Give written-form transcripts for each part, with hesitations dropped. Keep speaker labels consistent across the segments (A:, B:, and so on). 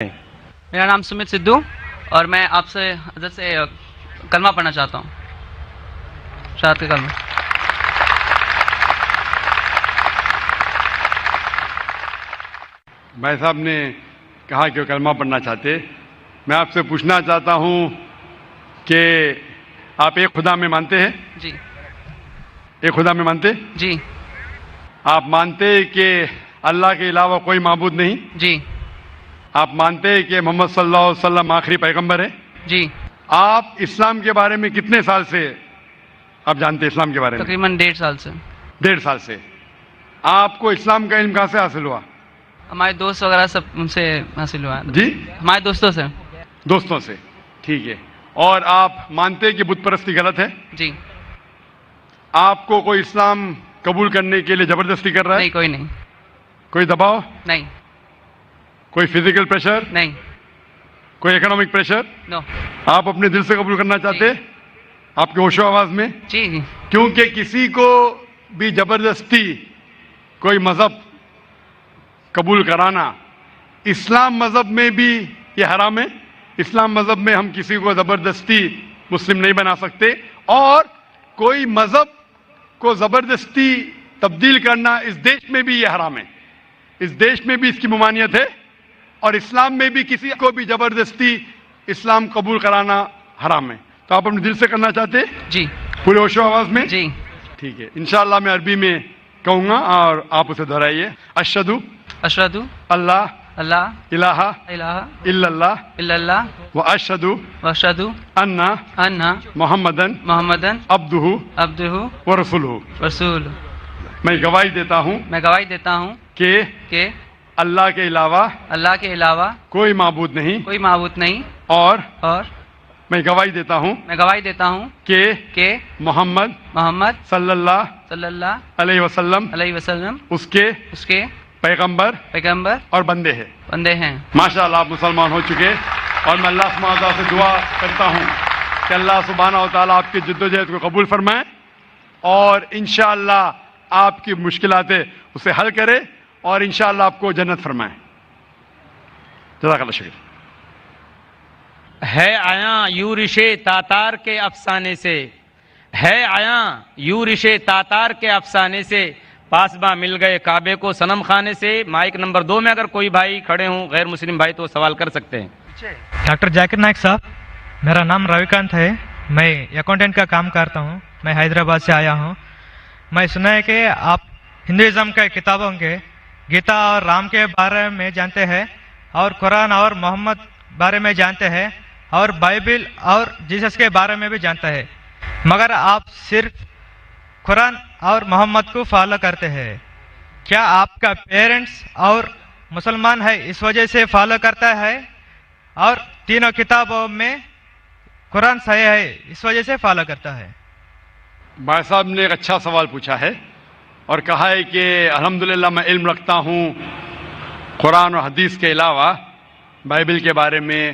A: میرا نام سمت سدھو اور میں آپ سے حضرت سے کلمہ پڑھنا چاہتا ہوں، شہادت کا کلمہ۔
B: بھائی صاحب نے کہا کہ وہ کلمہ پڑھنا چاہتے، میں آپ سے پوچھنا چاہتا ہوں کہ آپ ایک خدا میں مانتے ہیں؟
A: جی
B: ایک خدا میں مانتے؟
A: جی
B: آپ مانتے کہ اللہ کے علاوہ کوئی معبود نہیں؟
A: جی
B: آپ مانتے کہ محمد صلی اللہ علیہ وسلم آخری پیغمبر ہے؟
A: جی
B: آپ اسلام کے بارے میں کتنے سال سے آپ جانتے ہیں اسلام کے بارے میں؟
A: تقریباً 1.5 سال سے۔
B: 1.5 سال سے۔ آپ کو اسلام کا علم کہاں سے حاصل ہوا؟
A: ہمارے دوست وغیرہ سب ان سے حاصل ہوا ہے۔
B: جی
A: ہمارے دوستوں سے۔
B: دوستوں سے، ٹھیک ہے۔ اور آپ مانتے کہ بت پرستی غلط ہے؟
A: جی
B: آپ کو کوئی اسلام قبول کرنے کے لیے زبردستی کر رہا ہے؟
A: نہیں، کوئی نہیں۔
B: کوئی دباؤ؟
A: نہیں
B: کوئی فزیکل پریشر؟
A: نہیں،
B: کوئی اکنامک پریشر؟
A: نو۔
B: آپ اپنے دل سے قبول کرنا چاہتے؟ آپ کے ہوش و آواز میں؟
A: جی جی
B: کیونکہ کسی کو بھی زبردستی کوئی مذہب قبول کرانا اسلام مذہب میں بھی یہ حرام ہے۔ اسلام مذہب میں ہم کسی کو زبردستی مسلم نہیں بنا سکتے، اور کوئی مذہب کو زبردستی تبدیل کرنا اس دیش میں بھی یہ حرام ہے۔ اس دیش میں بھی اس کی ممانعت ہے، اور اسلام میں بھی کسی کو بھی زبردستی اسلام قبول کرانا حرام ہے۔ تو آپ اپنے دل سے کرنا چاہتے
A: جی
B: پورے ہوش و آواز میں؟
A: جی
B: ٹھیک ہے، انشاءاللہ میں عربی میں کہوں گا اور آپ اسے دہرائیے۔ اشہد
A: اشہد
B: اللہ
A: اللہ
B: الہ
A: الہ
B: الا اللہ
A: الا اللہ
B: و اشہد
A: واشہد
B: ان
A: ان
B: محمدن
A: محمدن
B: عبدہ
A: عبدہ
B: و رسولہ۔
A: رسول۔
B: میں گواہی دیتا ہوں
A: میں گواہی دیتا ہوں کہ
B: اللہ کے علاوہ
A: اللہ کے علاوہ
B: کوئی معبود نہیں،
A: کوئی معبود نہیں،
B: اور
A: اور
B: میں گواہی دیتا ہوں
A: میں گواہی دیتا ہوں
B: کہ محمد
A: محمد
B: صلی اللہ
A: صلی اللہ
B: علیہ وسلم
A: علیہ وسلم
B: اس کے پیغمبر
A: پیغمبر
B: اور بندے ہیں۔
A: بندے ہیں۔
B: ماشاءاللہ آپ مسلمان ہو چکے، اور میں اللہ سبحانہ و تعالیٰ سے دعا کرتا ہوں کہ اللہ سبحانہ و تعالیٰ آپ کی جدوجہد کو قبول فرمائے، اور انشاءاللہ آپ کی مشکلات اسے حل کرے، اور انشاءاللہ آپ کو جنت فرمائے۔ جزاک اللہ شکریہ۔
C: ہے آیاں یورش تاتار کے افسانے سے، ہے آیاں یورش تاتار کے افسانے سے، پاسباں مل گئے کعبے کو صنم خانے سے۔ مائک نمبر 2 میں اگر کوئی بھائی کھڑے ہوں غیر مسلم بھائی تو سوال کر سکتے ہیں۔
D: ڈاکٹر ذاکر نائک صاحب، میرا نام رویکانت ہے، میں اکاؤنٹنٹ کا کام کرتا ہوں، میں حیدرآباد سے آیا ہوں۔ میں سنا ہے کہ آپ ہندوازم کے کتابوں کے گیتا اور رام کے بارے میں جانتے ہیں، اور قرآن اور محمد بارے میں جانتے ہیں، اور بائبل اور جیسس کے بارے میں بھی جانتا ہے، مگر آپ صرف قرآن اور محمد کو فالو کرتے ہیں۔ کیا آپ کا پیرنٹس اور مسلمان ہے اس وجہ سے فالو کرتا ہے، اور تینوں کتابوں میں قرآن صحیح ہے اس وجہ سے فالو کرتا ہے؟
B: بھائی صاحب نے ایک اچھا سوال پوچھا ہے، اور کہا ہے کہ الحمدللہ میں علم رکھتا ہوں قرآن اور حدیث کے علاوہ، بائبل کے بارے میں،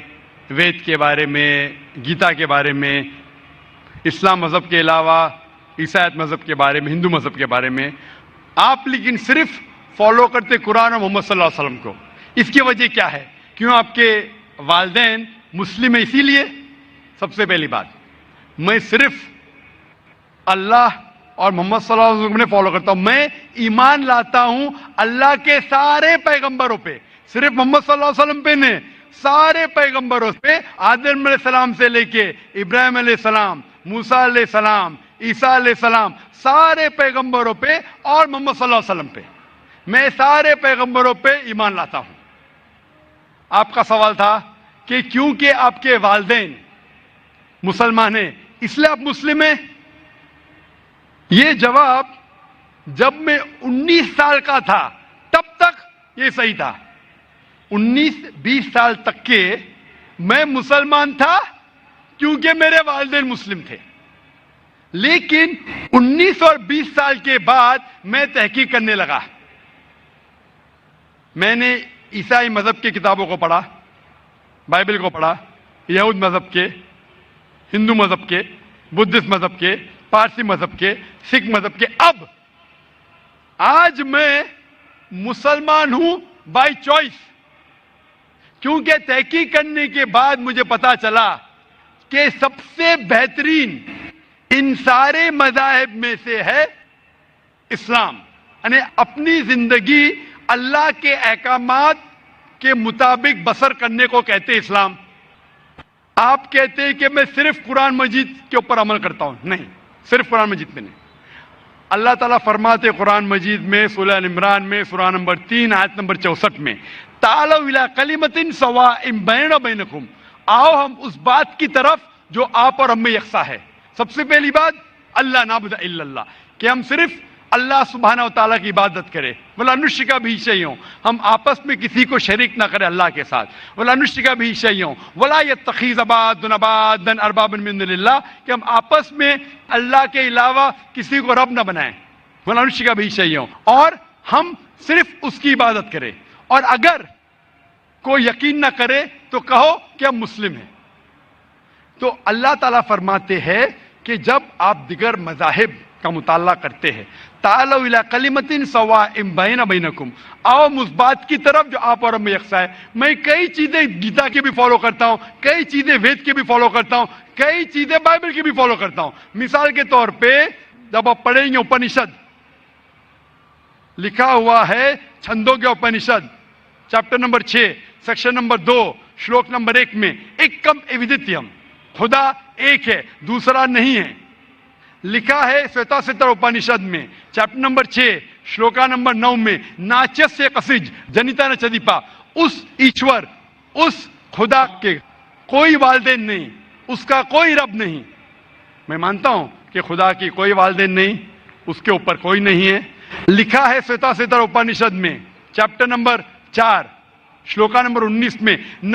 B: وید کے بارے میں، گیتا کے بارے میں، اسلام مذہب کے علاوہ عیسائیت مذہب کے بارے میں، ہندو مذہب کے بارے میں۔ آپ لیکن صرف فالو کرتے قرآن اور محمد صلی اللہ علیہ وسلم کو، اس کی وجہ کیا ہے؟ کیوں آپ کے والدین مسلم ہیں اسی لیے؟ سب سے پہلی بات، میں صرف اللہ اور محمد صلی اللہ علیہ وسلم نے فالو کرتا ہوں۔ میں ایمان لاتا ہوں اللہ کے سارے پیغمبروں پہ، صرف محمد صلی اللہ علیہ وسلم پہ نہیں، سارے پیغمبروں پہ، آدم علیہ السلام سے لے کے ابراہیم علیہ السلام، موسیٰ علیہ السلام، عیسیٰ علیہ السلام، سارے پیغمبروں پہ، اور محمد صلی اللہ علیہ وسلم پہ، میں سارے پیغمبروں پہ ایمان لاتا ہوں۔ آپ کا سوال تھا کہ کیونکہ آپ کے والدین مسلمان ہیں اس لیے آپ مسلم ہیں؟ یہ جواب جب میں 19 سال کا تھا تب تک یہ صحیح تھا۔ 19-20 سال تک کے میں مسلمان تھا کیونکہ میرے والدین مسلم تھے، لیکن 19 اور 20 سال کے بعد میں تحقیق کرنے لگا۔ میں نے عیسائی مذہب کی کتابوں کو پڑھا، بائبل کو پڑھا، یہود مذہب کے، ہندو مذہب کے، بدھسٹ مذہب کے، پارسی مذہب کے، سکھ مذہب کے۔ اب آج میں مسلمان ہوں بائی چوائس، کیونکہ تحقیق کرنے کے بعد مجھے پتا چلا کہ سب سے بہترین ان سارے مذاہب میں سے ہے اسلام. یعنی اپنی زندگی اللہ کے احکامات کے مطابق بسر کرنے کو کہتے اسلام. آپ کہتے ہیں کہ میں صرف قرآن مجید کے اوپر عمل کرتا ہوں. نہیں, صرف قرآن مجید میں نہیں. اللہ تعالیٰ فرماتے قرآن مجید میں سورہ عمران میں سورہ نمبر 3 آیت نمبر 64 میں, تعالوا الی کلمۃ سواء بیننا وبینکم, آؤ ہم اس بات کی طرف جو آپ اور ہم میں یکساں ہے. سب سے پہلی بات اللہ نعبد الا اللہ, کہ ہم صرف اللہ سبحانہ و تعالیٰ کی عبادت کرے. ولا نشرک بہ شیئا, ہم آپس میں کسی کو شریک نہ کرے اللہ کے ساتھ. ولا نشرک بہ شیئا ولا یتخذ بعضنا بعضا اربابا من دون اللہ, کہ ہم آپس میں اللہ کے علاوہ کسی کو رب نہ بنائیں. ولا نشرک بہ شیئا, اور ہم صرف اس کی عبادت کریں. اور اگر کوئی یقین نہ کرے تو کہو کہ ہم مسلم ہیں. تو اللہ تعالیٰ فرماتے ہیں کہ جب آپ دیگر مذاہب کا مطالعہ کرتے ہیں, تعالوا الی کلمۃ سواء بیننا وبینکم, آؤ اس بات کی طرف جو آپ اور ہم میں یکساں ہے. میں کئی چیزیں گیتا کی بھی فالو کرتا ہوں, کئی چیزیں وید کی بھی فالو کرتا ہوں, کئی چیزیں بائبل کی بھی فالو کرتا ہوں. مثال کے طور پہ جب آپ پڑھیں گے اپنشد, لکھا ہوا ہے چھندوں کے Upanishad chapter number 6 section number 2 شلوک نمبر 1 میں, ایکم ایودتیم, خدا ایک ہے دوسرا نہیں ہے. لکھا ہے سویتا ستر اپنشد میں چیپٹر نمبر 6 شلوکا نمبر 9 میں, ناچس سے قصج جنیتا ن چدیپا, اس ایشور اس خدا کے کوئی والدین نہیں, اس کا کوئی رب نہیں. میں مانتا ہوں کہ خدا کی کوئی والدین نہیں, اس کے اوپر کوئی نہیں ہے. لکھا ہے سویتا ستر اپنشد میں چیپٹر نمبر 4 شلوکا نمبر 19 میں, ن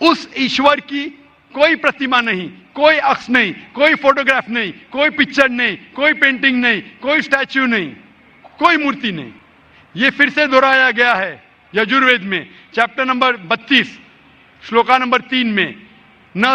B: اس ایشور کی کوئی پرتیما نہیں, کوئی عکس نہیں, کوئی فوٹوگراف نہیں, کوئی پکچر نہیں, کوئی پینٹنگ نہیں, کوئی اسٹیچو نہیں, کوئی مورتی نہیں. یہ پھر سے دہرایا گیا ہے یجوروید میں چیپٹر نمبر 32 شلوکا نمبر 3 میں, نہ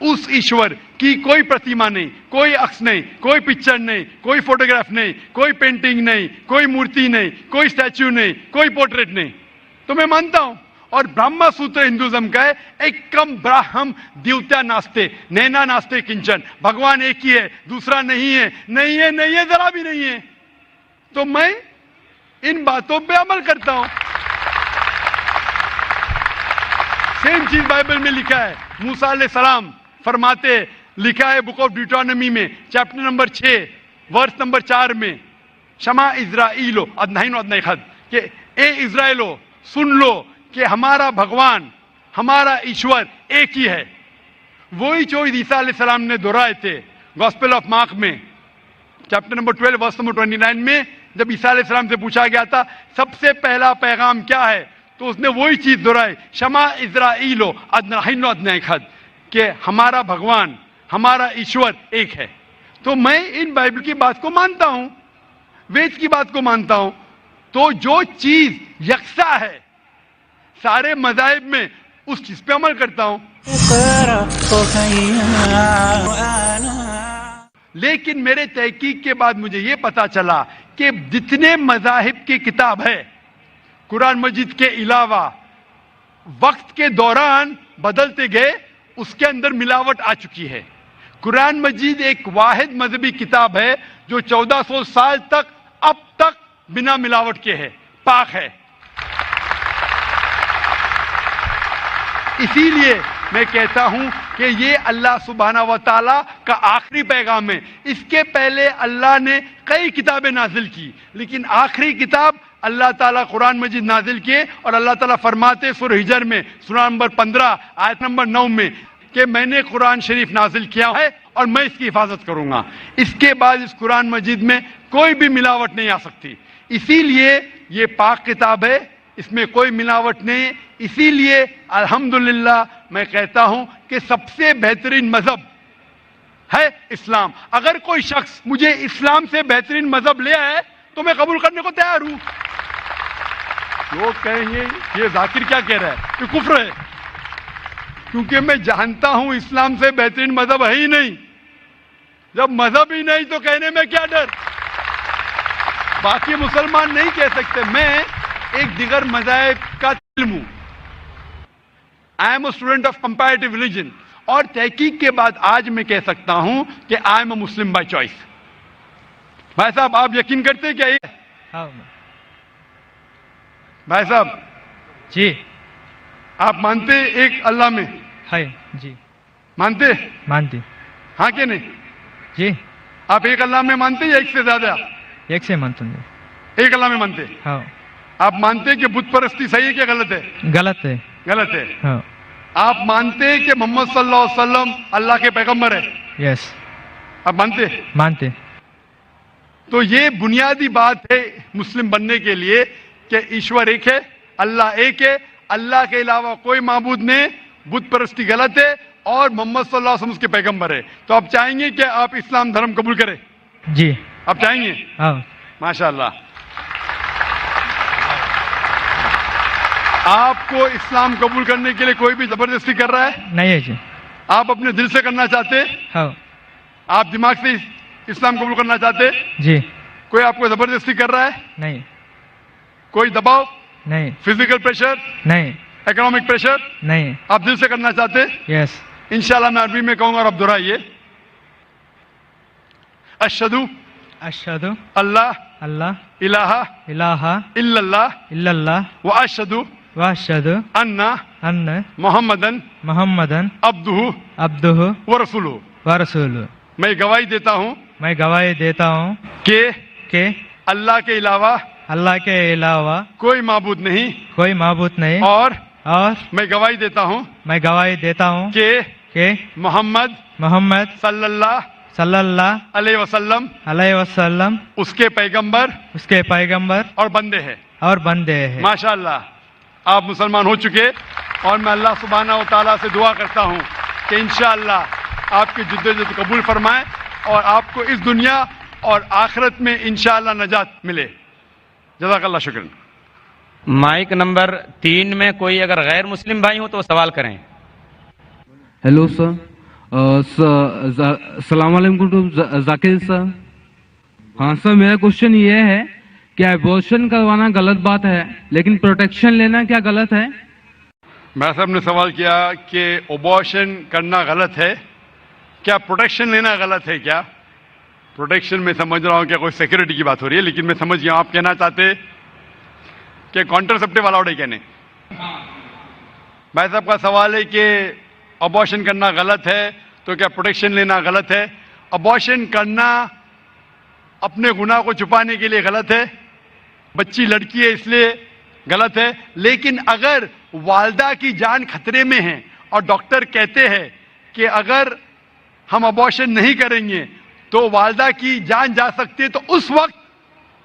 B: اس ایشور کی کوئی پرتیما نہیں, کوئی عکس نہیں, کوئی پکچر نہیں, کوئی فوٹوگراف نہیں, کوئی پینٹنگ نہیں, کوئی مورتی نہیں, کوئی اسٹیچو نہیں, کوئی پورٹریٹ نہیں. تو میں مانتا ہوں. اور برہما سوتر ہندوازم کا ہے, ایکم براہم دیوتیا ناستے نینا ناستے کنچن, بھگوان ایک ہی ہے دوسرا نہیں ہے, نہیں ہے, نہیں ہے, ذرا بھی نہیں ہے. تو میں ان باتوں پہ عمل کرتا ہوں. سیم چیز بائبل میں لکھا ہے. موسیٰ علیہ السلام فرماتے, لکھا ہے بک آف ڈیوٹرانومی میں چیپٹر نمبر 6 ورس نمبر 4 میں, شما اسرائیلو ادنہین ادنیخد, کہ اے اسرائیلو سن لو کہ ہمارا بھگوان ہمارا ایشور ایک ہی ہے. وہی جو عیسیٰ علیہ السلام نے دہرائے تھے گاسپل آف مارک میں چیپٹر نمبر 12 ورس نمبر 29 میں, جب عیسیٰ علیہ السلام سے پوچھا گیا تھا سب سے پہلا پیغام کیا ہے, تو اس نے وہی چیز دہرائی, شما اسرائیلو ادنہین ادنیخد, کہ ہمارا بھگوان ہمارا ایشور ایک ہے. تو میں ان بائبل کی بات کو مانتا ہوں, وید کی بات کو مانتا ہوں. تو جو چیز یکساں ہے سارے مذاہب میں, اس چیز پہ عمل کرتا ہوں. لیکن میرے تحقیق کے بعد مجھے یہ پتا چلا کہ جتنے مذاہب کی کتاب ہے قرآن مجید کے علاوہ وقت کے دوران بدلتے گئے, اس کے اندر ملاوٹ آ چکی ہے. قرآن مجید ایک واحد مذہبی کتاب ہے جو 1400 سال تک اب تک بنا ملاوٹ کے ہے, پاک ہے. اسی لیے میں کہتا ہوں کہ یہ اللہ سبحانہ و تعالیٰ کا آخری پیغام ہے. اس کے پہلے اللہ نے کئی کتابیں نازل کی, لیکن آخری کتاب اللہ تعالیٰ قرآن مجید نازل کیے. اور اللہ تعالیٰ فرماتے سورہ ہجر میں سورہ نمبر 15 آیت نمبر 9 میں کہ میں نے قرآن شریف نازل کیا ہے اور میں اس کی حفاظت کروں گا. اس کے بعد اس قرآن مجید میں کوئی بھی ملاوٹ نہیں آ سکتی. اسی لیے یہ پاک کتاب ہے, اس میں کوئی ملاوٹ نہیں. اسی لیے الحمدللہ میں کہتا ہوں کہ سب سے بہترین مذہب ہے اسلام. اگر کوئی شخص مجھے اسلام سے بہترین مذہب لے آئے تو میں قبول کرنے کو تیار ہوں. لوگ کہیں گے یہ ذاکر کیا کہہ رہا ہے, یہ کفر ہے. کیونکہ میں جانتا ہوں اسلام سے بہترین مذہب ہے ہی نہیں. جب مذہب ہی نہیں تو کہنے میں کیا ڈر. باقی مسلمان نہیں کہہ سکتے. میں ایک دیگر مذاہب کا علم ہوں. I am a student of comparative religion, اور تحقیق کے بعد آج میں کہہ سکتا ہوں کہ I am a Muslim by choice. بھائی صاحب آپ یقین کرتے ہیں کیا یہ؟
D: ہاں
B: بھائی صاحب
D: جی
B: آپ مانتے ایک اللہ میں؟
D: ہے جی
B: مانتے؟
D: مانتی
B: ہاں کہ نہیں؟
D: جی
B: آپ ایک اللہ میں مانتے یا ایک سے زیادہ؟
D: ایک سے مانتا ہوں.
B: ایک اللہ میں مانتے.
D: ہاں
B: آپ مانتے کہ بت پرستی صحیح ہے کیا غلط ہے؟
D: غلط ہے.
B: غلط ہے.
D: ہاں
B: آپ مانتے کہ محمد صلی اللہ علیہ وسلم اللہ کے پیغمبر ہے؟
D: یس
B: آپ مانتے؟
D: مانتے.
B: تو یہ بنیادی بات ہے مسلم بننے کے لیے کہ ایشور ایک ہے, اللہ ایک ہے, اللہ کے علاوہ کوئی معبود نہیں, بت پرستی غلط ہے, اور محمد صلی اللہ علیہ وسلم اس کے پیغمبر ہے. تو آپ چاہیں گے کہ آپ اسلام دھرم قبول کریں؟
D: جی
B: آپ چاہیں گے؟
D: ہاں
B: ماشاء اللہ. آپ کو اسلام قبول کرنے کے لیے کوئی بھی زبردستی کر رہا ہے؟
D: نہیں ہے جی.
B: آپ اپنے دل سے کرنا چاہتے؟
D: ہاں
B: آپ دماغ سے اسلام قبول کرنا چاہتے؟
D: جی
B: کوئی آپ کو زبردستی کر رہا ہے؟
D: نہیں
B: کوئی دباؤ,
D: نہیں
B: فزیکل پریشر,
D: نہیں
B: اکنامک پریشر,
D: نہیں.
B: آپ دل سے کرنا چاہتے؟
D: یس
B: انشاءاللہ میں عربی میں کہوں گا اور آپ دہرائیے. اشہدو
D: اشہد
B: اللہ
D: اللہ
B: الہ
D: الہ
B: الا اللہ
D: الا اللہ
B: واشہدو
D: واشہد
B: ان
D: ان
B: محمدن
D: محمدن
B: عبدہ
D: عبدہ
B: ورسولہ.
D: ورسولہ.
B: میں گواہی دیتا ہوں
D: میں گواہی دیتا ہوں
B: کہ
D: اللہ
B: کے علاوہ
D: اللہ کے علاوہ
B: کوئی معبود نہیں,
D: کوئی معبود نہیں,
B: اور
D: اور
B: میں گواہی دیتا ہوں
D: میں گواہی دیتا ہوں
B: کہ
D: محمد
B: صلی اللہ
D: صلی اللہ
B: علیہ وسلم
D: علیہ وسلم
B: اس کے پیغمبر
D: اس کے پیغمبر
B: اور بندے ہیں.
D: اور بندے ہیں.
B: ماشاءاللہ آپ مسلمان ہو چکے, اور میں اللہ سبحانہ و تعالیٰ سے دعا کرتا ہوں کہ انشاءاللہ آپ کی جدوجہد قبول فرمائے اور آپ کو اس دنیا اور آخرت میں انشاءاللہ نجات ملے. جزاک اللہ شکرا.
C: مائک نمبر 3 میں کوئی اگر غیر مسلم بھائی ہو تو سوال کریں.
E: ہیلو سر, السلام علیکم ٹو ذاکر سر. ہاں سر, میرا کوشچن یہ ہے کہ ایبورشن کروانا غلط بات ہے, لیکن پروٹیکشن لینا کیا غلط ہے؟
B: میں صاحب نے سوال کیا کہ ابارشن کرنا غلط ہے, کیا پروٹیکشن لینا غلط ہے کیا؟ پروٹیکشن میں سمجھ رہا ہوں کہ کوئی سیکورٹی کی بات ہو رہی ہے, لیکن میں سمجھ گیا آپ کہنا چاہتے کہ کانٹرسیپٹیو الاؤڈ ہے کہنے. بھائی صاحب کا سوال ہے کہ ابارشن کرنا غلط ہے تو کیا پروٹیکشن لینا غلط ہے؟ ابارشن کرنا اپنے گناہ کو چھپانے کے لیے غلط ہے, بچی لڑکی ہے اس لیے غلط ہے, لیکن اگر والدہ کی جان خطرے میں ہے اور ڈاکٹر کہتے ہیں کہ اگر ہم ابارشن نہیں کریں گے تو والدہ کی جان جا سکتی ہے, تو اس وقت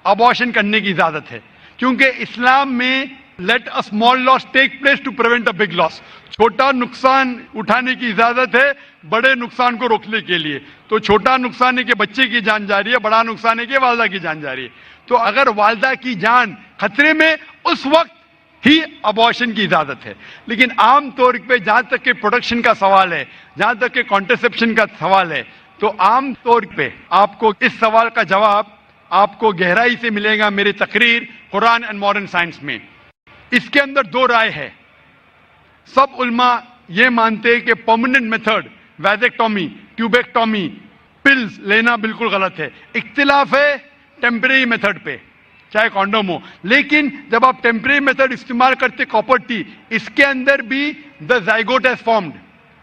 B: ابارشن کرنے کی اجازت ہے, کیونکہ اسلام میں let a small loss take place to prevent a big loss, چھوٹا نقصان اٹھانے کی اجازت ہے بڑے نقصان کو روکنے کے لیے. تو چھوٹا نقصان ہے کہ بچے کی جان جا رہی ہے, بڑا نقصان ہے کہ والدہ کی جان جا رہی ہے. تو اگر والدہ کی جان خطرے میں, اس وقت ہی ابارشن کی اجازت ہے. لیکن عام طور پہ جہاں تک کہ پروٹیکشن کا سوال ہے, جہاں تک کہ کانٹرسیپشن کا سوال ہے, تو عام طور پہ آپ کو اس سوال کا جواب آپ کو گہرائی سے ملے گا میری تقریر قرآن اینڈ ماڈرن سائنس میں. اس کے اندر دو رائے ہے. سب علماء یہ مانتے ہیں کہ پرماننٹ میتھڈ ویزیکٹومی, ٹیوبیکٹومی, پلز لینا بالکل غلط ہے. اختلاف ہے ٹیمپریری میتھڈ پہ, چاہے کانڈوم ہو. لیکن جب آپ ٹیمپریری میتھڈ استعمال کرتے کاپر ٹی, اس کے اندر بھی دا زائگوٹ ہیز فارمڈ,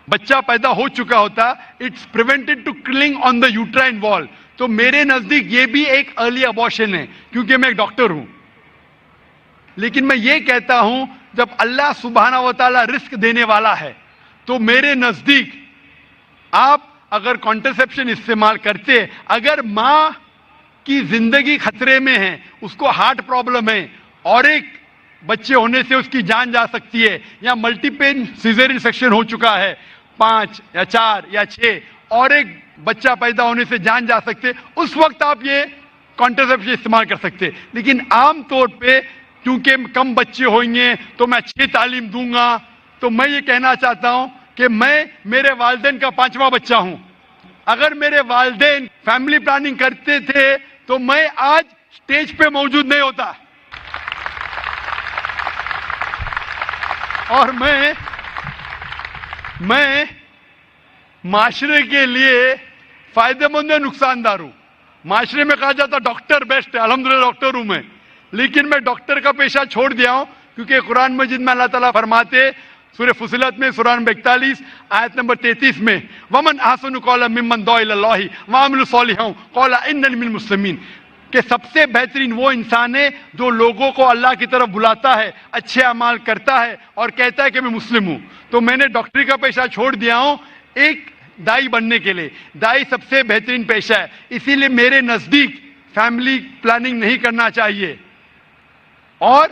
B: بچہ پیدا ہو چکا ہوتا, اٹس پریونٹڈ ٹو کلنگ آن دا یوٹرائن وال. تو میرے نزدیک یہ بھی ایک ارلی ابارشن ہے, کیونکہ میں ایک ڈاکٹر ہوں. لیکن میں یہ کہتا ہوں جب اللہ سبحانہ و تعالیٰ رزق دینے والا ہے, تو میرے نزدیک آپ اگر کانٹرسیپشن استعمال کرتے, اگر ماں کی زندگی خطرے میں ہے, اس کو ہارٹ پرابلم ہے اور ایک بچے ہونے سے اس کی جان جا سکتی ہے, یا ملٹیپل سیزیرین سیکشن ہو چکا ہے 5 یا 4 یا 6, اور ایک بچہ پیدا ہونے سے جان جا سکتے, اس وقت آپ یہ کانٹرسیپشن استعمال کر سکتے. لیکن عام طور پہ کیونکہ کم بچے ہوئیں گے تو میں اچھی تعلیم دوں گا, تو میں یہ کہنا چاہتا ہوں کہ میں میرے والدین کا 5واں بچہ ہوں. اگر میرے والدین فیملی پلاننگ کرتے تھے تو میں آج اسٹیج پہ موجود نہیں ہوتا. اور میں معاشرے کے لیے فائدہ مند ہے نقصان دار ہوں. معاشرے میں کہا جاتا ڈاکٹر بیسٹ ہے, الحمدللہ ڈاکٹر ہوں میں, لیکن میں ڈاکٹر کا پیشہ چھوڑ دیا ہوں کیونکہ قرآن مجید میں اللہ تعالیٰ فرماتے سورہ فصلت میں سورہ نمبر 41 آیت نمبر 33 میں ومن احسن قولا ممن دعا الی اللہ وعمل صالحا قال اننی من المسلمین, کہ سب سے بہترین وہ انسان ہے جو لوگوں کو اللہ کی طرف بلاتا ہے, اچھے اعمال کرتا ہے اور کہتا ہے کہ میں مسلم ہوں. تو میں نے ڈاکٹری کا پیشہ چھوڑ دیا ہوں ایک دائی بننے کے لیے. دائی سب سے بہترین پیشہ ہے, اسی لیے میرے نزدیک فیملی پلاننگ نہیں کرنا چاہیے اور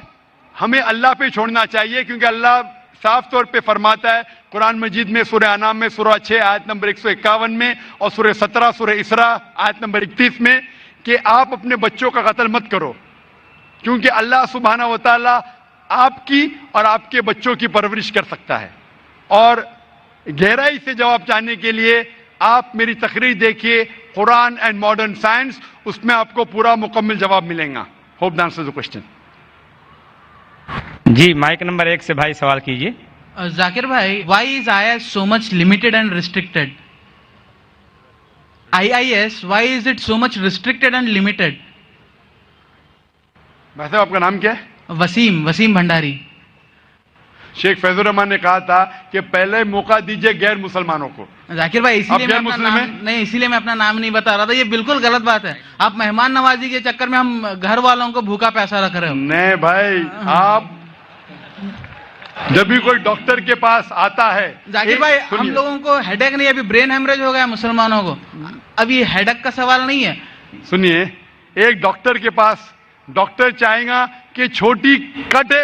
B: ہمیں اللہ پہ چھوڑنا چاہیے, کیونکہ اللہ صاف طور پہ فرماتا ہے قرآن مجید میں سورہ انعام میں سورہ 6 آیت نمبر 151 میں اور سورہ 17 سورہ اسراء آیت نمبر 31 میں کہ آپ اپنے بچوں کا قتل مت کرو, کیونکہ اللہ سبحانہ و تعالیٰ آپ کی اور آپ کے بچوں کی پرورش کر سکتا ہے. اور گہرائی سے جواب چاہنے کے لیے آپ میری تقریر دیکھیے قرآن اینڈ ماڈرن سائنس, اس میں آپ کو پورا مکمل جواب ملے گا. Hope the answer the question.
C: جی مائک نمبر 1 سے بھائی سوال کیجیے.
F: ذاکر بھائی, why is I S so much limited and restricted? IIS, why is it so much restricted and limited?
B: بھائی صاحب آپ کا نام کیا ہے؟
F: وسیم بھنڈاری.
B: شیخ فیض الرحمان نے کہا تھا کہ پہلے موقع دیجئے غیر مسلمانوں کو.
F: ذاکر بھائی اسی لیے میں اپنا نام نہیں بتا رہا تھا, یہ بالکل غلط بات ہے. آپ مہمان نوازی کے چکر میں ہم گھر والوں کو بھوکا پیسہ رکھ رہے ہو.
B: نہیں بھائی, آپ جب بھی کوئی ڈاکٹر کے پاس آتا ہے,
F: ذاکر بھائی ہم لوگوں کو ہیڈ ایک نہیں, ابھی برین ہیمریج ہو گیا مسلمانوں کو, اب یہ ہیڈ ایک کا سوال نہیں ہے.
B: سنیے, ایک ڈاکٹر کے پاس ڈاکٹر چاہے گا کہ چھوٹی کٹ ہے,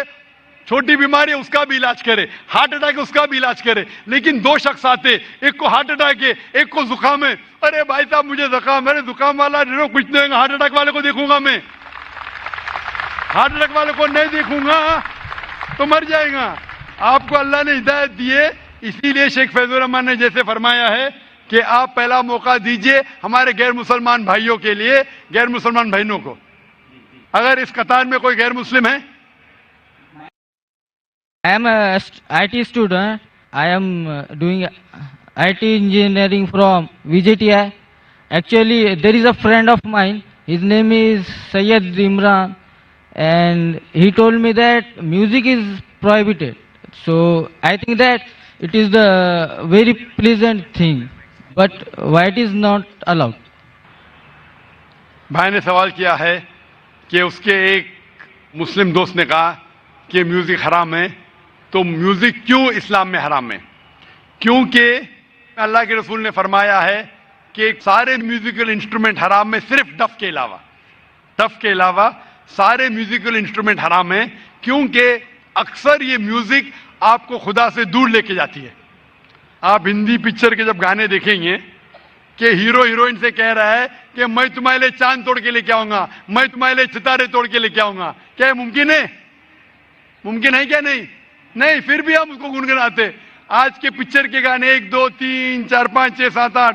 B: چھوٹی بیماری ہے اس کا بھی علاج کرے, ہارٹ اٹیک ہے اس کا بھی علاج کرے, لیکن دو شخص آتے, ایک کو ہارٹ اٹیک ہے ایک کو زکام ہے. ارے بھائی صاحب مجھے زکام ہے, زکام والا کچھ نہیں, ہارٹ اٹیک والے کو دیکھوں گا میں, ہارٹ اٹیک والے کو نہیں دیکھوں گا تو مر جائے گا. آپ کو اللہ نے ہدایت دی ہے, اسی لیے شیخ فیض الرحمان نے جیسے فرمایا ہے کہ آپ پہلا موقع دیجئے ہمارے غیر مسلمان بھائیوں کے لیے, غیر مسلمان بہنوں کو. اگر اس قطار میں کوئی غیر مسلم ہے.
G: I am a IT student. I am doing IT engineering from VJTI. Actually, there is a friend of mine. His name is Sayyid Imran, and he told me that music is prohibited. So I think that it is the very pleasant thing, but why it is not allowed?
B: بھائی نے سوال کیا ہے کہ اس کے ایک مسلم دوست نے کہا کہ میوزک حرام ہے, تو میوزک کیوں اسلام میں حرام ہے؟ کیونکہ اللہ کے رسول نے فرمایا ہے کہ سارے میوزیکل انسٹرومنٹ حرام ہے صرف ڈف کے علاوہ سارے میوزیکل انسٹرومنٹ حرام ہیں, کیونکہ اکثر یہ میوزک آپ کو خدا سے دور لے کے جاتی ہے. آپ ہندی پکچر کے جب گانے دیکھیں گے کہ ہیرو ہیروئن سے کہہ رہا ہے کہ میں تمہارے لیے چاند توڑ کے لے کے آؤں گا, میں تمہارے لیے ستارے توڑ کے لے کے آؤں گا, کیا یہ ممکن ہے؟ ممکن ہے کیا؟ نہیں, پھر بھی ہم اس کو گنگناتے. آج کے پکچر کے گانے 1 2 3 4 5 6 7 8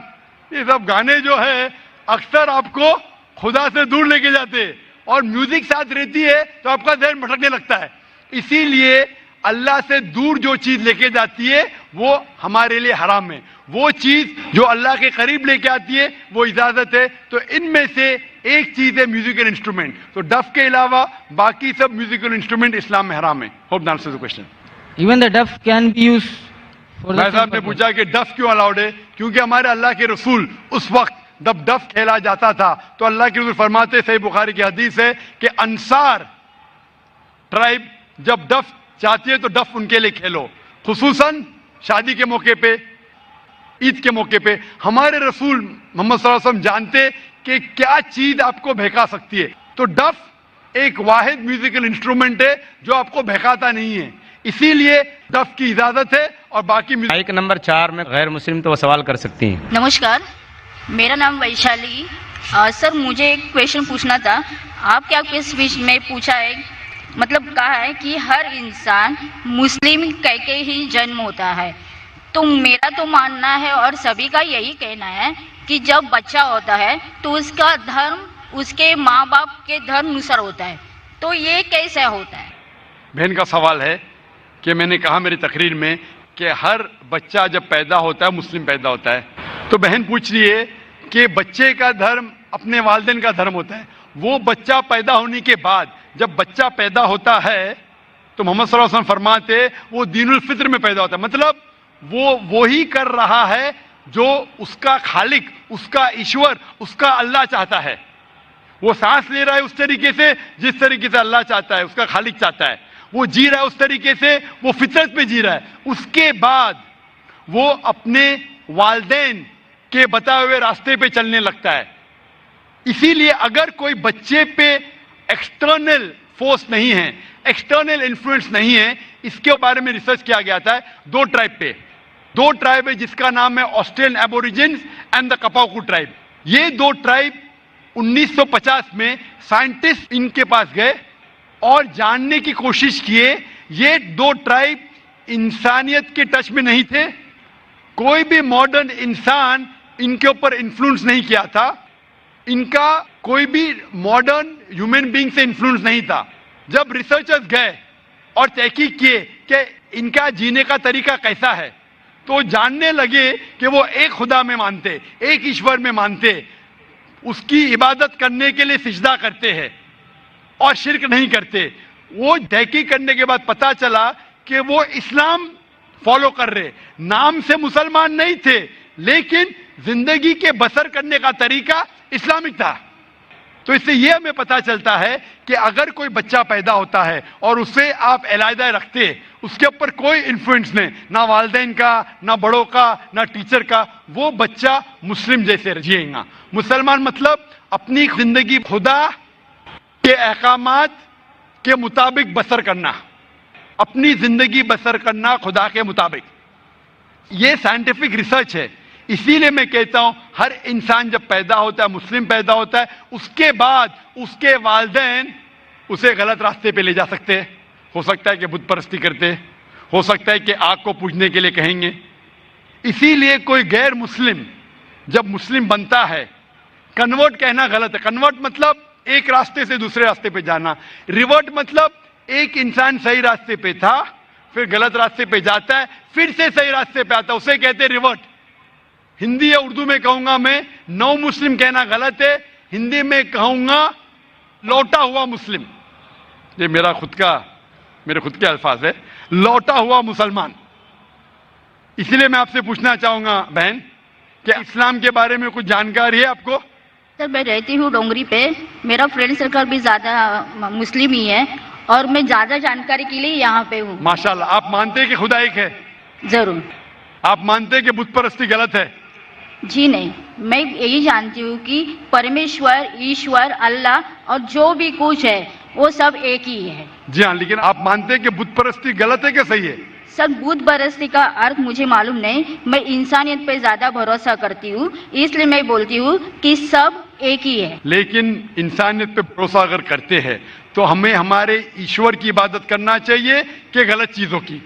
B: یہ سب گانے جو ہے اکثر آپ کو خدا سے دور لے کے جاتے, اور میوزک ساتھ رہتی ہے تو آپ کا ذہن بھٹکنے لگتا ہے. اسی لیے اللہ سے دور جو چیز لے کے جاتی ہے وہ ہمارے لیے حرام ہے, وہ چیز جو اللہ کے قریب لے کے آتی ہے وہ اجازت ہے. تو ان میں سے ایک چیز ہے میوزیکل انسٹرومنٹ, تو ڈف کے علاوہ باقی سب میوزیکل انسٹرومنٹ اسلام میں حرام ہے. Hope answer the question.
G: Even the duff can be used for the
B: بھائی
G: same
B: صاحب نے
G: purpose.
B: پوچھا کہ ڈف کیوں الاؤڈ ہے؟ کیونکہ ہمارے اللہ کے رسول اس وقت جب ڈف کھیلا جاتا تھا تو اللہ کے رسول فرماتے, صحیح بخاری کی حدیث ہے کہ انصار ٹرائب جب ڈف چاہتی ہے تو ڈف ان کے لیے کھیلو, خصوصاً شادی کے موقع پہ, عید کے موقع پہ. ہمارے رسول محمد صلی اللہ علیہ وسلم جانتے کہ کیا چیز آپ کو بہکا سکتی ہے, تو ڈف ایک واحد میوزیکل انسٹرومنٹ ہے جو آپ کو بہکاتا نہیں ہے, اسی لیے ڈف کی اجازت ہے. اور باقی
C: مائک نمبر 4 میں غیر مسلم تو وہ سوال کر سکتی ہیں.
H: نمسکار, میرا نام ویشالی. سر مجھے ایک کویشچن پوچھنا تھا. آپ کیا کس اسپیچ میں پوچھا ہے, مطلب کہا ہے کہ ہر انسان مسلم کہہ کے ہی جنم ہوتا ہے, تو میرا تو ماننا ہے اور سبھی کا یہی کہنا ہے کہ جب بچہ ہوتا ہے تو اس کا دھرم اس کے ماں باپ کے دھرم انوسار ہوتا ہے, تو یہ کیسے ہوتا ہے؟
B: بہن کا سوال ہے کہ میں نے کہا میری تقریر میں کہ ہر بچہ جب پیدا ہوتا ہے مسلم پیدا ہوتا ہے. تو بہن پوچھ رہی ہے کہ بچے کا دھرم اپنے والدین کا دھرم ہوتا ہے. وہ بچہ پیدا ہونے کے بعد جب بچہ پیدا ہوتا ہے تو محمد صلی اللہ علیہ وسلم فرماتے وہ دین الفطر میں پیدا ہوتا ہے. مطلب وہ وہی کر رہا ہے جو اس کا خالق، اس کا ایشور، اس کا اللہ چاہتا ہے. وہ سانس لے رہا ہے اس طریقے سے جس طریقے سے اللہ چاہتا ہے، اس کا خالق چاہتا ہے. وہ جی رہا ہے اس طریقے سے، وہ فطرت پہ جی رہا ہے. اس کے بعد وہ اپنے والدین کے بتائے ہوئے راستے پہ چلنے لگتا ہے. اسی لیے اگر کوئی بچے پہ ایکسٹرنل فورس نہیں ہے، ایکسٹرنل انفلوئنس نہیں ہے، اس کے بارے میں ریسرچ کیا گیا تھا 2 ٹرائب پہ. 2 ٹرائب ہے جس کا نام ہے آسٹریلین ایبوریجنز اینڈ دا کپاکو ٹرائب. یہ 2 ٹرائب 1950 میں سائنٹسٹ ان کے پاس گئے اور جاننے کی کوشش کیے. یہ 2 ٹرائب انسانیت کے ٹچ میں نہیں تھے، کوئی بھی ماڈرن انسان ان کے اوپر انفلوئنس نہیں کیا تھا، ان کا کوئی بھی ماڈرن ہیومن بینگ سے انفلوئنس نہیں تھا. جب ریسرچرز گئے اور تحقیق کیے کہ ان کا جینے کا طریقہ کیسا ہے تو جاننے لگے کہ وہ ایک خدا میں مانتے، ایک ایشور میں مانتے، اس کی عبادت کرنے کے لیے سجدہ کرتے ہیں اور شرک نہیں کرتے. وہ تحقیق کرنے کے بعد پتا چلا کہ وہ اسلام فالو کر رہے، نام سے مسلمان نہیں تھے لیکن زندگی کے بسر کرنے کا طریقہ اسلامک تھا. تو اس سے یہ ہمیں پتا چلتا ہے کہ اگر کوئی بچہ پیدا ہوتا ہے اور اسے آپ علیحدہ رکھتے، اس کے اوپر کوئی انفلوئنس نہیں، نہ والدین کا، نہ بڑوں کا، نہ ٹیچر کا، وہ بچہ مسلم جیسے جیے گا. مسلمان مطلب اپنی زندگی خدا کے احکامات کے مطابق بسر کرنا، اپنی زندگی بسر کرنا خدا کے مطابق. یہ سائنٹیفک ریسرچ ہے. اسی لیے میں کہتا ہوں ہر انسان جب پیدا ہوتا ہے، مسلم پیدا ہوتا ہے، اس کے بعد اس کے والدین اسے غلط راستے پہ لے جا سکتے ہیں. ہو سکتا ہے کہ بت پرستی کرتے، ہو سکتا ہے کہ آگ کو پوجنے کے لیے کہیں گے. اسی لیے کوئی غیر مسلم جب مسلم بنتا ہے، کنورٹ کہنا غلط ہے. کنورٹ مطلب ایک راستے سے دوسرے راستے پہ جانا. ریورٹ مطلب ایک انسان صحیح راستے پہ تھا پھر غلط راستے پہ جاتا ہے پھر سے صحیح راستے پہ آتا ہے، اسے کہتے ہیں ریورٹ. ہندی یا اردو میں کہوں گا میں نو مسلم کہنا غلط ہے، ہندی میں کہوں گا لوٹا ہوا مسلم. یہ میرے خود کے الفاظ ہے، لوٹا ہوا مسلمان. اس لیے میں آپ سے پوچھنا چاہوں گا بہن کہ اسلام کے بارے میں کچھ جانکاری ہے آپ کو؟
H: سر میں رہتی ہوں ڈونگری پہ، میرا فرینڈ سرکل بھی زیادہ مسلم ہی ہے اور میں زیادہ جانکاری کے لیے یہاں پہ ہوں.
B: ماشاءاللہ. آپ مانتے ہیں کہ خدا ایک ہے؟
H: ضرور.
B: آپ مانتے ہیں کہ بت پرستی غلط ہے؟
H: جی نہیں، میں یہی جانتی ہوں کہ پرمیشور، ایشور، اللہ اور جو بھی کچھ ہے وہ سب ایک ہی ہے.
B: جی ہاں، لیکن آپ مانتے ہیں کہ بت پرستی غلط ہے کہ صحیح ہے؟
H: سر بت پرستی کا ارتھ مجھے معلوم نہیں، میں انسانیت پہ زیادہ بھروسہ کرتی ہوں، اس لیے میں بولتی ہوں کہ سب ایک ہی ہے.
B: لیکن انسانیت پہ بھروسہ اگر کرتے ہیں تو ہمیں ہمارے ایشور کی عبادت کرنا چاہیے کہ غلط چیزوں کی؟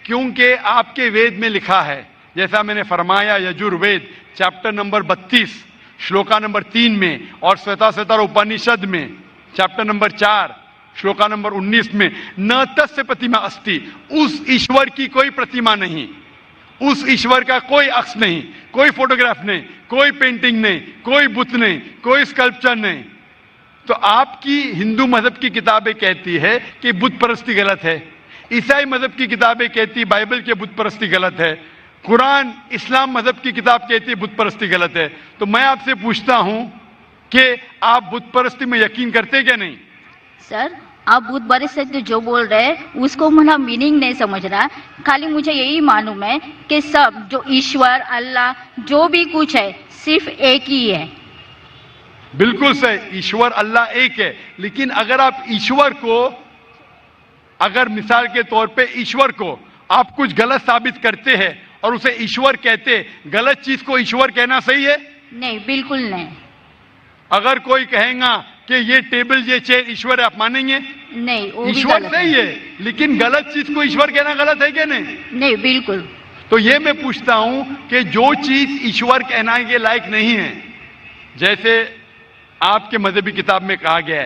B: کیونکہ آپ کے وید میں لکھا ہے، جیسا میں نے فرمایا یجور وید چیپٹر نمبر 32 شلوکا نمبر 3 میں اور سویتا اپنیشد میں چیپٹر نمبر 4 شلوکا نمبر 19 میں نہ تسیہ پرتیما استی، اس ایشور کی کوئی پرتیما نہیں، اس ایشور کا کوئی عکس نہیں، کوئی فوٹوگراف نہیں، کوئی پینٹنگ نہیں، کوئی بت نہیں، کوئی اسکلپچر نہیں. تو آپ کی ہندو مذہب کی کتابیں کہتی ہے کہ بت پرستی غلط ہے، عیسائی مذہب کی کتابیں کہتی بائبل کے بت پرستی غلط ہے، قرآن اسلام مذہب کی کتاب کہتی ہے بت پرستی غلط ہے. تو میں آپ سے پوچھتا ہوں کہ آپ بت پرستی میں یقین کرتے کیا نہیں؟
H: سر آپ بت پرستی جو بول رہے ہیں اس کو میرا میننگ نہیں سمجھ رہا، خالی مجھے یہی معلوم ہے کہ سب جو ایشور، اللہ، جو بھی کچھ ہے صرف ایک ہی ہے.
B: بالکل صحیح، ایشور اللہ ایک ہے. لیکن اگر آپ ایشور کو، اگر مثال کے طور پہ ایشور کو آپ کچھ غلط ثابت کرتے ہیں اور اسے ایشور کہتے، غلط چیز کو ایشور کہنا صحیح ہے؟
H: نہیں، بالکل نہیں.
B: اگر کوئی کہے گا کہ یہ ٹیبل یہ چیئر ایشور ہے، آپ مانیں گے؟
H: نہیں، وہ بھی
B: ایشور
H: غلط
B: صحیح ہے لیکن غلط چیز کو ایشور کہنا غلط ہے کہ نہیں؟
H: نہیں، بالکل.
B: تو یہ میں پوچھتا ہوں کہ جو چیز ایشور کہنا کے لائق نہیں ہے، جیسے آپ کے مذہبی کتاب میں کہا گیا ہے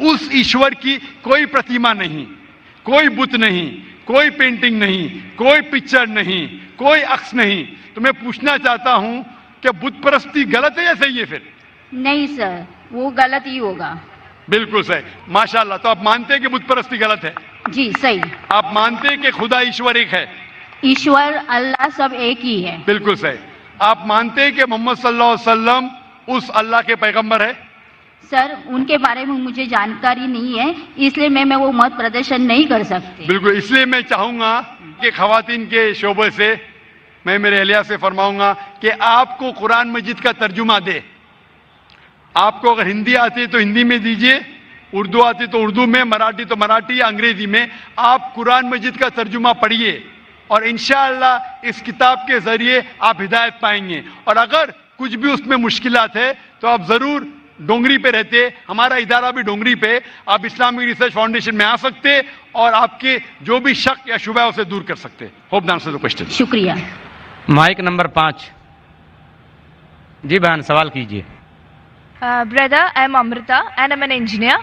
B: اس ایشور کی کوئی پرتیما نہیں، کوئی بت نہیں، کوئی پینٹنگ نہیں، کوئی پکچر نہیں، کوئی عکس نہیں. تو میں پوچھنا چاہتا ہوں کہ بت پرستی غلط ہے یا صحیح ہے؟ پھر
H: نہیں سر، وہ غلط ہی ہوگا.
B: بالکل صحیح، ماشاءاللہ. تو آپ مانتے ہیں کہ بت پرستی غلط ہے؟
H: جی صحیح.
B: آپ مانتے ہیں کہ خدا ایشور ایک ہے؟
H: ایشور اللہ سب ایک ہی ہے.
B: بالکل صحیح. آپ مانتے ہیں کہ محمد صلی اللہ علیہ وسلم اس اللہ کے پیغمبر ہے؟
H: سر ان کے بارے میں مجھے جانکاری نہیں ہے، اس لیے میں وہ مت پردرشن نہیں کر سکتی.
B: بالکل. اس لیے میں چاہوں گا کہ خواتین کے شعبے سے میں میرے اہلیہ سے فرماؤں گا کہ آپ کو قرآن مجید کا ترجمہ دے. آپ کو اگر ہندی آتی ہے تو ہندی میں دیجئے، اردو آتی تو اردو میں، مراٹھی تو مراٹھی یا انگریزی میں. آپ قرآن مجید کا ترجمہ پڑھیے اور انشاءاللہ اس کتاب کے ذریعے آپ ہدایت پائیں گے. اور اگر کچھ بھی اس میں مشکلات ہے تو آپ ضرور ڈونگری پہ رہتے، ہمارا ادارہ بھی ڈونگری پہ، آپ اسلامک ریسرچ فاؤنڈیشن میں آ سکتے اور آپ کے جو بھی شک یا شبہ ہے اسے دور کر سکتے. Hope the answer the question.
H: شکریہ.
C: Mic number 5. جی بہن سوال کیجیے.
I: Brother, I am Amrita and I am an engineer.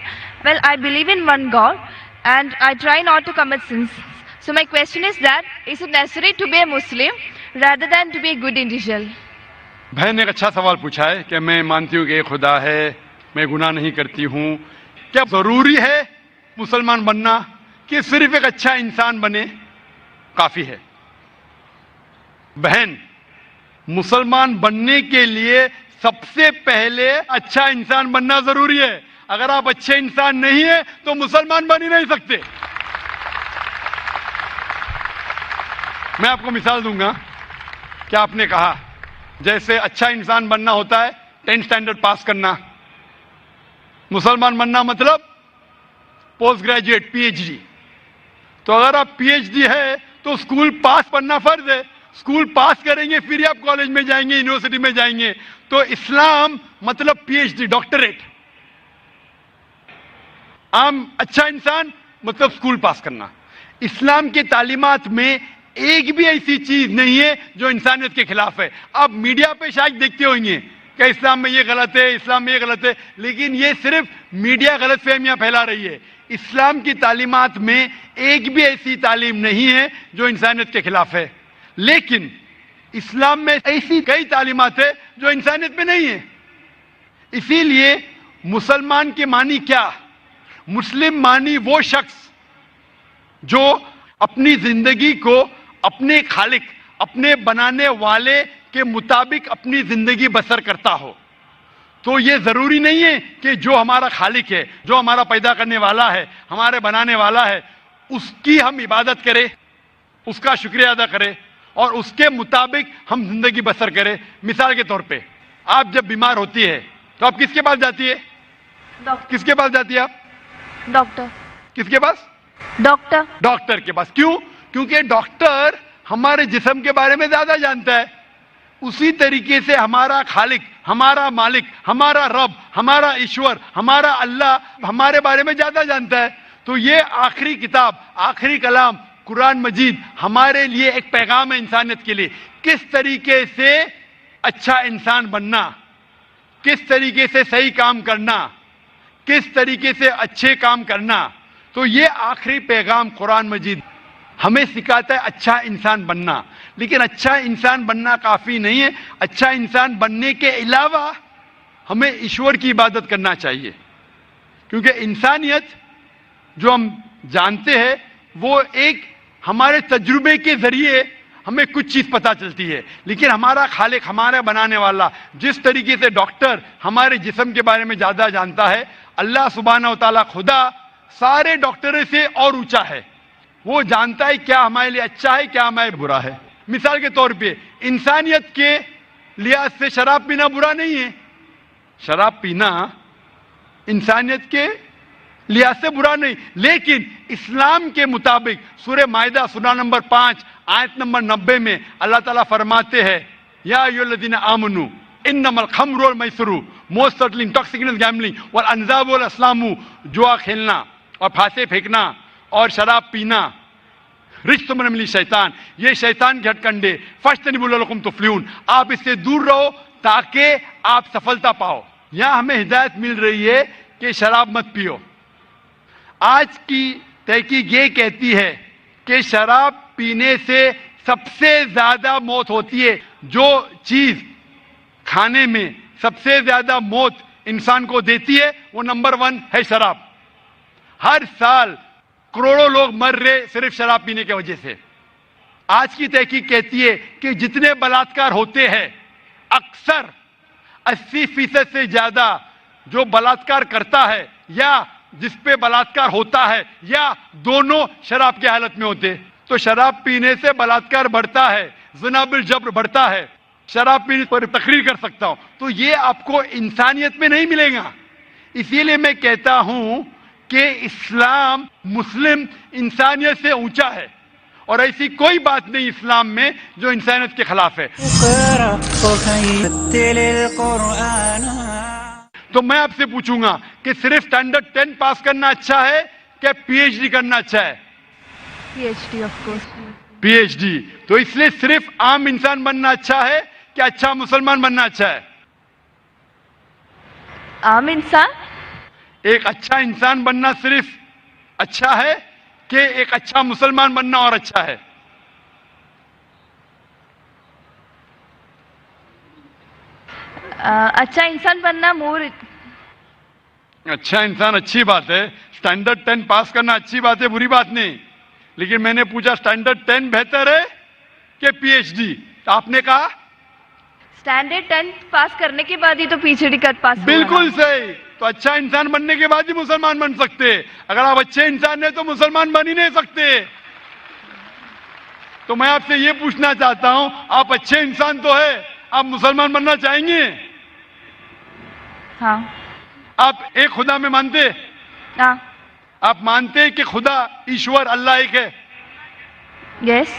I: Well, I believe in one God and I try not to commit sins. So my question is that, is it necessary to be a Muslim rather than to be a good individual?
B: بہن نے ایک اچھا سوال پوچھا ہے کہ میں مانتی ہوں کہ ایک خدا ہے، میں گناہ نہیں کرتی ہوں، کیا ضروری ہے مسلمان بننا کہ صرف ایک اچھا انسان بنے کافی ہے؟ بہن، مسلمان بننے کے لیے سب سے پہلے اچھا انسان بننا ضروری ہے. اگر آپ اچھے انسان نہیں ہیں تو مسلمان بن ہی نہیں سکتے. میں آپ کو مثال دوں گا کہ آپ نے کہا جیسے اچھا انسان بننا ہوتا ہے 10th اسٹینڈرڈ پاس کرنا، مسلمان بننا مطلب post graduate P H D. تو اگر آپ پی ایچ ڈی ہے تو اسکول پاس پڑھنا فرض ہے. اسکول پاس کریں گے پھر آپ کالج میں جائیں گے، یونیورسٹی میں جائیں گے. تو اسلام مطلب پی ایچ ڈی، ڈاکٹریٹ. عام اچھا انسان مطلب اسکول پاس کرنا. اسلام کے تعلیمات میں ایک بھی ایسی چیز نہیں ہے جو انسانیت کے خلاف ہے. آپ میڈیا پہ شاید دیکھتے ہوں گے کہ اسلام میں یہ غلط ہے، اسلام میں یہ غلط ہے، لیکن یہ صرف میڈیا غلط فہمیاں پھیلا رہی ہے. اسلام کی تعلیمات میں ایک بھی ایسی تعلیم نہیں ہے جو انسانیت کے خلاف ہے. لیکن اسلام میں ایسی کئی تعلیمات ہیں جو انسانیت میں نہیں ہیں. اسی لیے مسلمان کے معنی کیا؟ مسلم معنی وہ شخص جو اپنی زندگی کو اپنے خالق، اپنے بنانے والے کے مطابق اپنی زندگی بسر کرتا ہو. تو یہ ضروری نہیں ہے کہ جو ہمارا خالق ہے، جو ہمارا پیدا کرنے والا ہے، ہمارے بنانے والا ہے، اس کی ہم عبادت کریں، اس کا شکریہ ادا کریں اور اس کے مطابق ہم زندگی بسر کریں. مثال کے طور پہ آپ جب بیمار ہوتی ہے تو آپ کس کے پاس جاتی ہے؟ کس کے پاس جاتی ہے آپ؟
I: ڈاکٹر.
B: کس کے پاس؟
I: ڈاکٹر.
B: ڈاکٹر کے پاس. کیوں؟ کیونکہ ڈاکٹر ہمارے جسم کے بارے میں زیادہ جانتا ہے. اسی طریقے سے ہمارا خالق، ہمارا مالک، ہمارا رب، ہمارا ایشور، ہمارا اللہ ہمارے بارے میں زیادہ جانتا ہے. تو یہ آخری کتاب، آخری کلام قرآن مجید ہمارے لیے ایک پیغام ہے انسانیت کے لیے. کس طریقے سے اچھا انسان بننا، کس طریقے سے صحیح کام کرنا، کس طریقے سے اچھے کام کرنا. تو یہ آخری پیغام قرآن مجید ہمیں سکھاتا ہے اچھا انسان بننا. لیکن اچھا انسان بننا کافی نہیں ہے. اچھا انسان بننے کے علاوہ ہمیں ایشور کی عبادت کرنا چاہیے. کیونکہ انسانیت جو ہم جانتے ہیں وہ ایک ہمارے تجربے کے ذریعے ہمیں کچھ چیز پتہ چلتی ہے. لیکن ہمارا خالق، ہمارا بنانے والا، جس طریقے سے ڈاکٹر ہمارے جسم کے بارے میں زیادہ جانتا ہے، اللہ سبحانہ و تعالیٰ خدا سارے ڈاکٹروں سے اور اونچا ہے. وہ جانتا ہے کیا ہمارے لیے اچھا ہے، کیا ہمارے برا ہے. مثال کے طور پہ انسانیت کے لحاظ سے شراب پینا برا نہیں ہے. شراب پینا انسانیت کے لحاظ سے برا نہیں. لیکن اسلام کے مطابق سورہ مائدہ سورہ نمبر 5 آیت نمبر 90 میں اللہ تعالیٰ فرماتے ہیں یا ایھا الذین آمنوا انما الخمر والمیسر موسٹ سرٹنلی انٹاکسیکینٹ گیمبلنگ والانصاب والازلام، جوا کھیلنا اور پھانسے پھینکنا اور شراب پینا رجس من عمل شیطان، یہ شیطان کے ہتھ کنڈے، فاجتنبوہ لعلکم تفلحون، آپ اس سے دور رہو تاکہ آپ سفلتا پاؤ. یہاں ہمیں ہدایت مل رہی ہے کہ شراب مت پیو. آج کی تحقیق یہ کہتی ہے کہ شراب پینے سے سب سے زیادہ موت ہوتی ہے. جو چیز کھانے میں سب سے زیادہ موت انسان کو دیتی ہے وہ نمبر 1 ہے شراب. ہر سال کروڑوں لوگ مر رہے صرف شراب پینے کی وجہ سے. آج کی تحقیق کہتی ہے کہ جتنے بلاತ್ಕಾರ ہوتے ہیں اکثر 80% سے زیادہ جو بلاತ್ಕಾರ کرتا ہے یا جس پہ بلاತ್ಕಾರ ہوتا ہے یا دونوں شراب کی حالت میں ہوتے. تو شراب پینے سے بلاತ್ಕಾರ بڑھتا ہے, زنا بالجبر بڑھتا ہے. شراب پینے پر تقریر کر سکتا ہوں. تو یہ آپ کو انسانیت میں نہیں ملے گا. اسی لیے میں کہتا ہوں کہ اسلام مسلم انسانیت سے اونچا ہے اور ایسی کوئی بات نہیں اسلام میں جو انسانیت کے خلاف ہے. تو میں آپ سے پوچھوں گا کہ صرف اسٹینڈرڈ 10 پاس کرنا اچھا ہے کہ پی ایچ ڈی کرنا اچھا ہے؟
I: PhD of course.
B: P H D. تو اس لیے صرف عام انسان بننا اچھا ہے کہ اچھا مسلمان بننا اچھا ہے؟
I: عام انسان.
B: ایک اچھا انسان بننا صرف اچھا ہے کہ ایک اچھا مسلمان بننا اور اچھا ہے؟
I: اچھا انسان بننا مور.
B: اچھا انسان اچھی بات ہے, اسٹینڈرڈ 10 پاس کرنا اچھی بات ہے, بری بات نہیں. لیکن میں نے پوچھا اسٹینڈرڈ 10 بہتر ہے کہ پی ایچ ڈی؟ تو آپ نے کہا
I: اسٹینڈرڈ 10 پاس کرنے کے بعد ہی تو PhD کا پاس.
B: بالکل صحیح. تو اچھا انسان بننے کے بعد ہی مسلمان بن سکتے. اگر آپ اچھے انسان ہیں تو مسلمان بن ہی نہیں سکتے. تو میں آپ سے یہ پوچھنا چاہتا ہوں, آپ اچھے انسان تو ہے, آپ مسلمان بننا چاہیں گے؟
I: ہاں.
B: آپ ایک خدا میں مانتے؟
I: ہاں.
B: آپ مانتے ہیں کہ خدا ایشور اللہ ایک ہے؟
I: یس.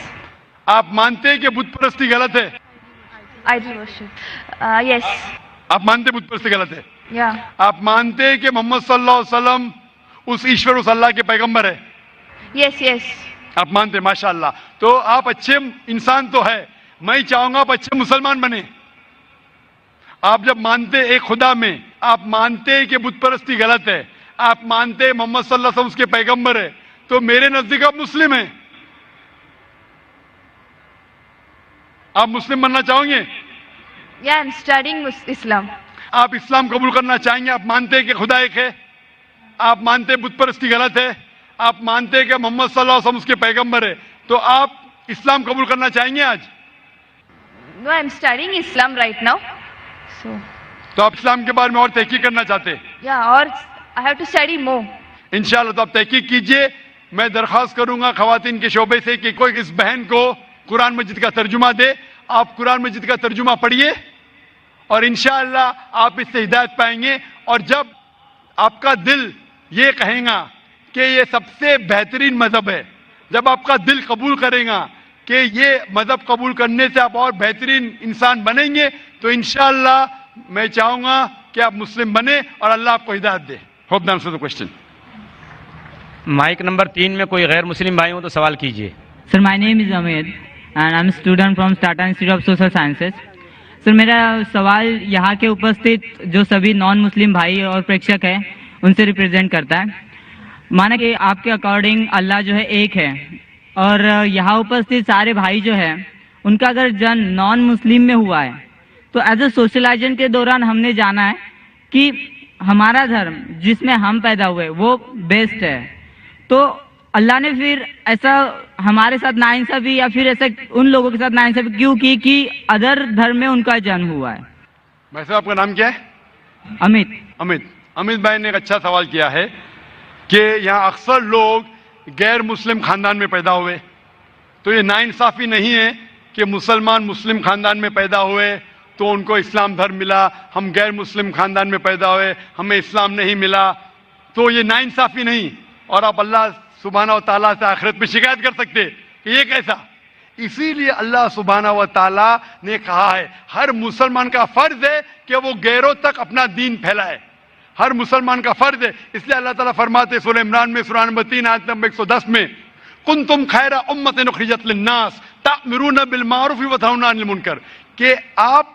B: آپ مانتے ہیں کہ بت پرستی غلط ہے؟
I: Idol worship. یس.
B: آپ مانتے بت پرستی غلط ہے؟
I: یا.
B: آپ مانتے ہیں کہ محمد صلی اللہ علیہ وسلم اس ایشور اس اللہ کے پیغمبر ہے؟
I: یس یس.
B: آپ مانتے؟ ماشاء اللہ. تو آپ اچھے انسان تو ہے. میں چاہوں گا آپ اچھے مسلمان بنے. آپ جب مانتے ایک خدا میں, آپ مانتے کہ بت پرستی غلط ہے, آپ مانتے محمد صلی اللہ علیہ وسلم اس کے پیغمبر ہے, تو میرے نزدیک آپ مسلم ہیں. آپ مسلم بننا چاہیں گے؟
I: یا آئی ایم اسٹڈینگ اسلام.
B: آپ اسلام قبول کرنا چاہیں گے؟ آپ مانتے کہ خدا ایک ہے, آپ مانتے بت پرستی غلط ہے, آپ مانتے کہ محمد صلی اللہ علیہ وسلم اس کے پیغمبر ہے, تو آپ اسلام قبول کرنا چاہیں گے آج؟
I: No, I am studying Islam right now.
B: تو آپ اسلام کے بارے میں اور تحقیق کرنا چاہتے ہیں؟
I: یا, اور I have to study more.
B: انشاءاللہ. تو آپ تحقیق کیجئے. میں درخواست کروں گا خواتین کے شعبے سے کہ کوئی اس بہن کو قرآن مجید کا ترجمہ دے. آپ قرآن مجید کا ترجمہ پڑھیے اور انشاءاللہ آپ اس سے ہدایت پائیں گے. اور جب آپ کا دل یہ کہیں گا کہ یہ سب سے بہترین مذہب ہے, جب آپ کا دل قبول کرے گا کہ یہ مذہب قبول کرنے سے آپ اور بہترین انسان بنیں گے, تو انشاءاللہ میں چاہوں گا کہ آپ مسلم بنے اور اللہ آپ کو ہدایت دے. Hope the answer the question.
C: Mic number 3 میں کوئی غیر مسلم بھائی ہوں تو سوال کیجیے.
J: سر, مائی name is Umeed and I am student from Tata institute of social sciences. Sir, میرا سوال یہاں کے اپستھت جو سبھی نان مسلم بھائی اور پریکشک ہیں ان سے ریپرزینٹ کرتا ہے. مانا کہ آپ کے اکارڈنگ اللہ جو ہے ایک ہے, اور یہاں اپستھت سارے بھائی جو ہے ان کا اگر جنم نان مسلم میں ہوا ہے, تو ایز اے سوشلائزیشن کے دوران ہم نے جانا ہے کہ ہمارا دھرم جس میں ہم پیدا ہوئے وہ بیسٹ ہے. تو اللہ نے پھر ایسا ہمارے ساتھ ناانصافی یا پھر ایسا ان لوگوں کے ساتھ ناانصافی کیوں کی کہ ادر دھرم میں ان کا جنم ہوا ہے؟
B: بھائی صاحب, آپ کا نام کیا ہے؟
J: امت.
B: امت بھائی نے ایک اچھا سوال کیا ہے کہ یہاں اکثر لوگ غیر مسلم خاندان میں پیدا ہوئے. تو یہ ناانصافی نہیں ہے کہ مسلمان مسلم خاندان میں پیدا ہوئے تو ان کو اسلام دھرم ملا, ہم غیر مسلم خاندان میں پیدا ہوئے ہمیں اسلام نہیں ملا. تو یہ ناانصافی نہیں, اور آپ اللہ سبحانہ و تعالیٰ سے آخرت میں شکایت کر سکتے کہ یہ کیسا. اسی لیے اللہ سبحانہ و تعالیٰ نے کہا ہے ہر مسلمان کا فرض ہے کہ وہ غیروں تک اپنا دین پھیلائے. ہر مسلمان کا فرض ہے. اس لیے اللہ تعالیٰ فرماتے سورہ عمران میں سورہ نمبر 3 آیت نمبر 110 میں, کنتم خیر امۃ اخرجت للناس تأمرون بالمعروف وتنہون عن المنکر, کہ آپ